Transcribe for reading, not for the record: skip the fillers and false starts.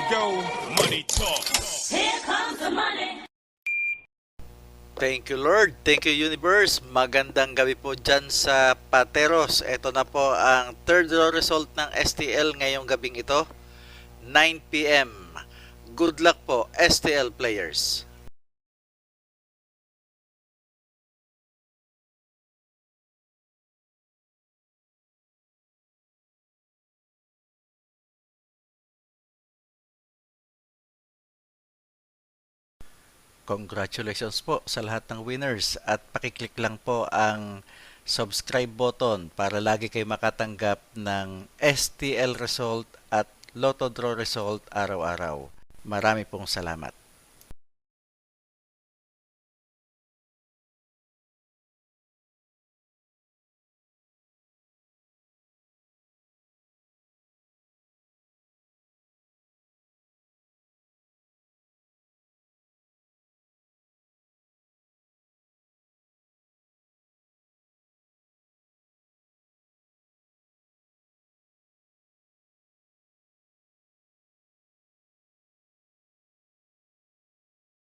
go, money talk. Here comes the money. Thank you Lord, thank you Universe. Magandang gabi po dyan sa Pateros. Ito na po ang third draw result ng STL ngayong gabing ito, 9 PM. Good luck po STL players. Congratulations po sa lahat ng winners at pakiclick lang po ang subscribe button para lagi kayo makatanggap ng STL result at Lotto Draw result araw-araw. Marami pong salamat.